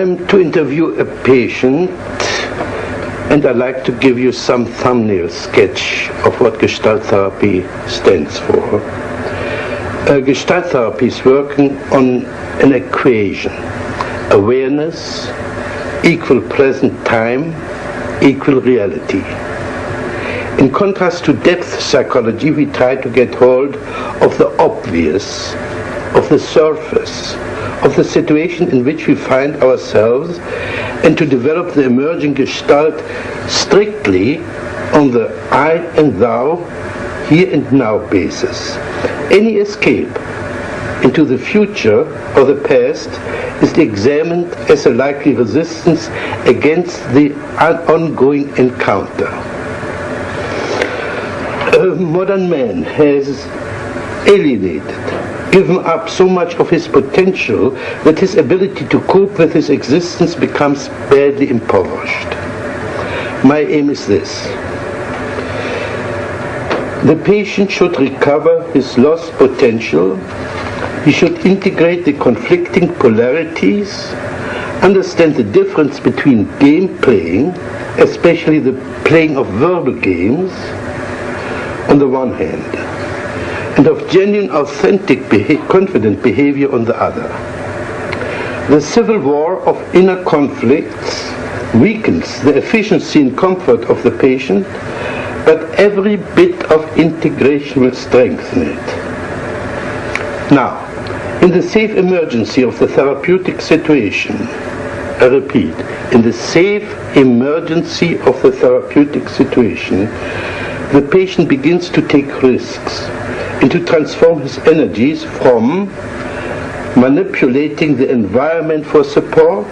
I'm to interview a patient, and I'd like to give you some thumbnail sketch of what Gestalt therapy stands for. Gestalt therapy is working on an equation: awareness equal present time equal reality. In contrast to depth psychology, we try to get hold of the obvious, of the surface, of the situation in which we find ourselves, and to develop the emerging Gestalt strictly on the I and thou, here and now basis. Any escape into the future or the past is examined as a likely resistance against the ongoing encounter. Modern man has alienated, given up so much of his potential that his ability to cope with his existence becomes badly impoverished. My aim is this: the patient should recover his lost potential. He should integrate the conflicting polarities, understand the difference between game playing, especially the playing of verbal games, on the one hand, and of genuine, authentic, confident behavior on the other. The civil war of inner conflicts weakens the efficiency and comfort of the patient, but every bit of integration will strengthen it. Now, in the safe emergency of the therapeutic situation, I repeat, in the safe emergency of the therapeutic situation, the patient begins to take risks and to transform his energies from manipulating the environment for support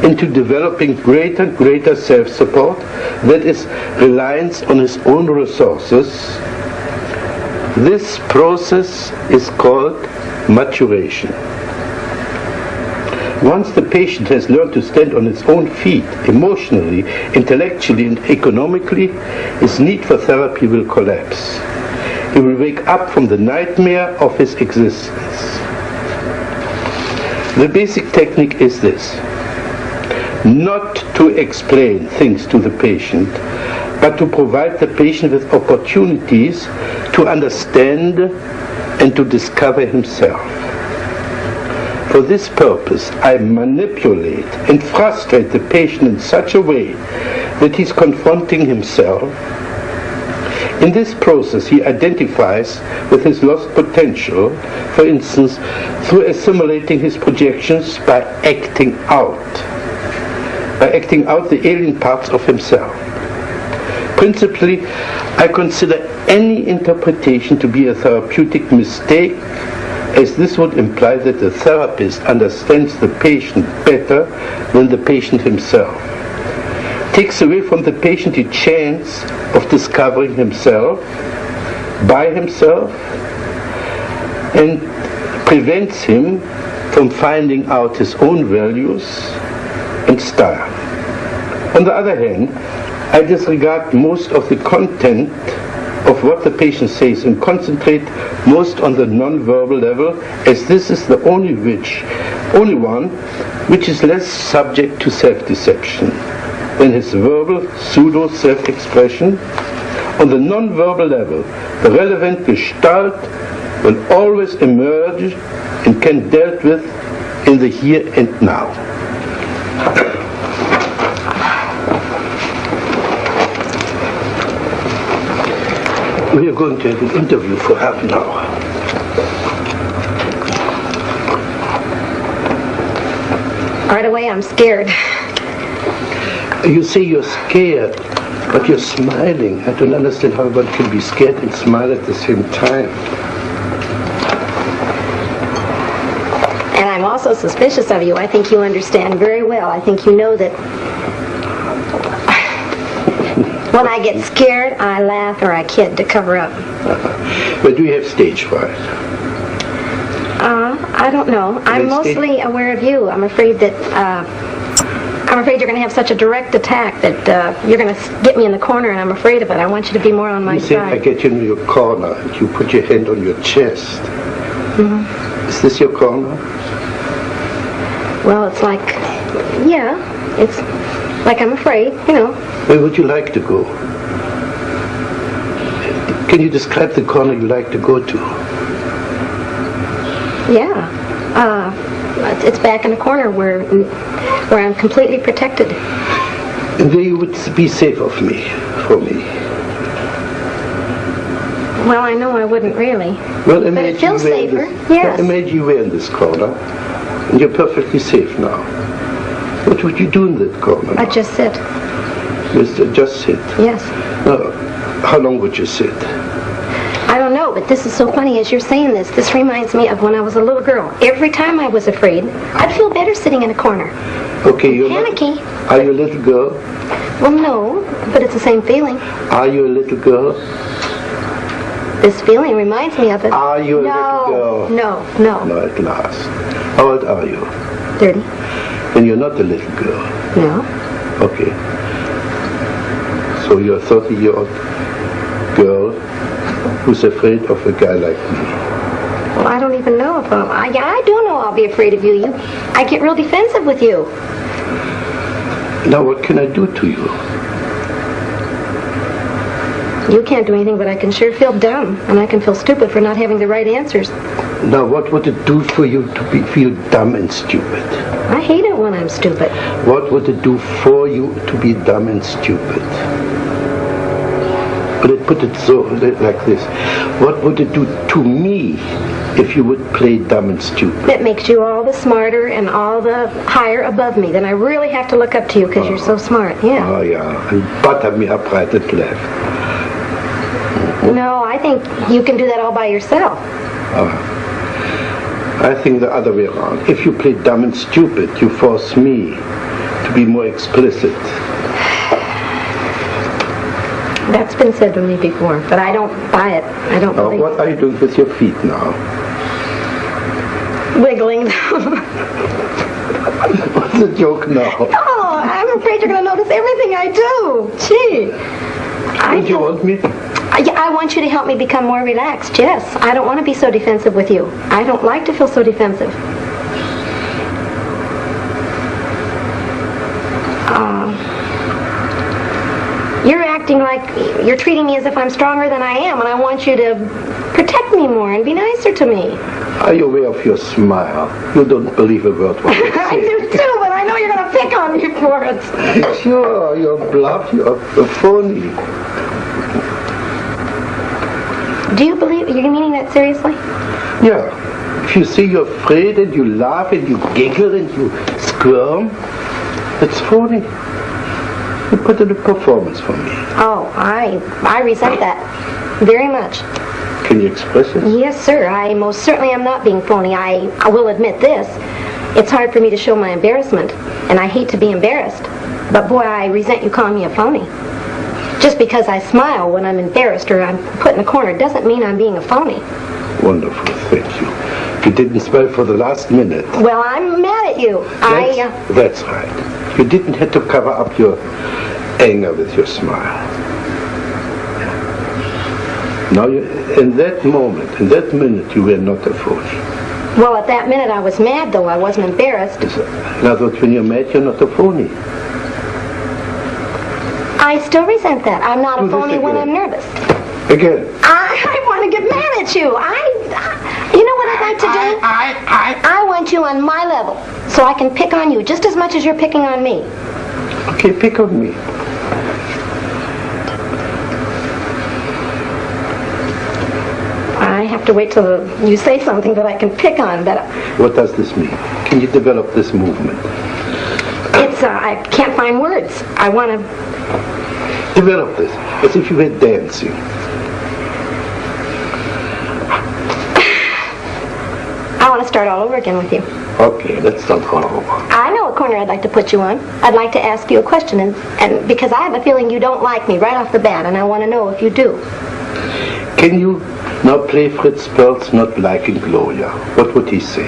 into developing greater self-support, that is, reliance on his own resources. This process is called maturation. Once the patient has learned to stand on his own feet, emotionally, intellectually, and economically, his need for therapy will collapse. He will wake up from the nightmare of his existence. The basic technique is this: not to explain things to the patient, but to provide the patient with opportunities to understand and to discover himself. For this purpose, I manipulate and frustrate the patient in such a way that he's confronting himself. In this process, he identifies with his lost potential, for instance, through assimilating his projections by acting out the alien parts of himself. Principally, I consider any interpretation to be a therapeutic mistake, as this would imply that the therapist understands the patient better than the patient himself, takes away from the patient the chance of discovering himself by himself, and prevents him from finding out his own values and style. On the other hand, I disregard most of the content of what the patient says and concentrate most on the non-verbal level, as this is the only one which is less subject to self-deception than his verbal pseudo-self-expression. On the non-verbal level, the relevant Gestalt will always emerge and can be dealt with in the here and now. We are going to have an interview for half an hour. Right away, I'm scared. You say you're scared, but you're smiling. I don't understand how one can be scared and smile at the same time. And I'm also suspicious of you. I think you understand very well. I think you know that when I get scared, I laugh or I kid to cover up. But do you have stage fright? I don't know. I'm mostly aware of you. I'm afraid that you're going to have such a direct attack that you're going to get me in the corner, and I'm afraid of it. I want you to be more on my side. I get you in your corner, and you put your hand on your chest. Mm-hmm. Is this your corner? Well, it's like Yeah, it's like I'm afraid, you know. Where would you like to go? Can you describe the corner you like to go to? Yeah. It's back in a corner where I'm completely protected. And there you would be safe for me. Well, I know I wouldn't really. Well, but it feels safer, yes. Imagine you were in this corner, and you're perfectly safe now. What would you do in that corner now? I'd just sit. Just sit? Yes. No. How long would you sit? I don't know, but this is so funny as you're saying this. This reminds me of when I was a little girl. Every time I was afraid, I'd feel better sitting in a corner. Okay, you're panicky. Are you a little girl? Well, no, but it's the same feeling. Are you a little girl? This feeling reminds me of it. Are you a little girl? No. No, at last. How old are you? 30. Then you're not a little girl. No. Okay. So you're a 30-year-old girl who's afraid of a guy like me. Well, I don't even know if I do know I'll be afraid of you. I get real defensive with you. Now what can I do to you? You can't do anything, but I can sure feel dumb, and I can feel stupid for not having the right answers. Now what would it do for you to feel dumb and stupid? I hate it when I'm stupid. What would it do for you to be dumb and stupid? But put it so like this. What would it do to me if you would play dumb and stupid? It makes you all the smarter and all the higher above me. Then I really have to look up to you because you're so smart. Yeah. Oh, yeah. And butter me up right and left. No, I think you can do that all by yourself. I think the other way around. If you play dumb and stupid, you force me to be more explicit. That's been said to me before, but I don't buy it. I don't believe it. What are you doing with your feet now? Wiggling them. What's the joke now? Oh, I'm afraid you're going to notice everything I do. Gee. Don't you want me? I want you to help me become more relaxed, yes. I don't want to be so defensive with you. I don't like to feel so defensive. You're acting like you're treating me as if I'm stronger than I am, and I want you to protect me more and be nicer to me. Are you aware of your smile? You don't believe a word what you say. I do too, but I know you're going to pick on me for it. Sure, you're bluff, you're phony. Do you believe, you're meaning that seriously? Yeah. If you say you're afraid and you laugh and you giggle and you squirm, it's phony. You put in a performance for me. Oh, I resent that very much. Can you express it? Yes, sir. I most certainly am not being phony. I will admit this. It's hard for me to show my embarrassment, and I hate to be embarrassed. But boy, I resent you calling me a phony. Just because I smile when I'm embarrassed or I'm put in a corner doesn't mean I'm being a phony. Wonderful, thank you. You didn't smile for the last minute. Well, I'm mad at you. That's right. You didn't have to cover up your anger with your smile. Now, in that moment, in that minute, you were not a phony. Well, at that minute I was mad, though. I wasn't embarrassed. In other words, when you're mad, you're not a phony. I still resent that. I'm not a phony when I'm nervous. Again. I want to get mad at you. You know what I'd like to do? I want you on my level, so I can pick on you just as much as you're picking on me. Okay, pick on me. I have to wait till you say something that I can pick on. But what does this mean? Can you develop this movement? I can't find words. I want to develop this as if you were dancing. I want to start all over again with you. Okay, let's start all over. I know a corner I'd like to put you on. I'd like to ask you a question, and because I have a feeling you don't like me right off the bat, and I want to know if you do. Can you now play Fritz Perls not liking Gloria? What would he say?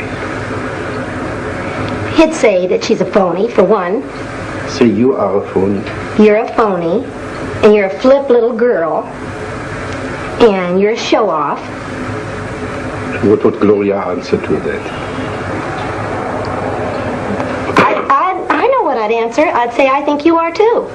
He'd say that she's a phony, for one. Say you are a phony. You're a phony, and you're a flip little girl, and you're a show-off. What would Gloria answer to that? that answer, I'd say I think you are too.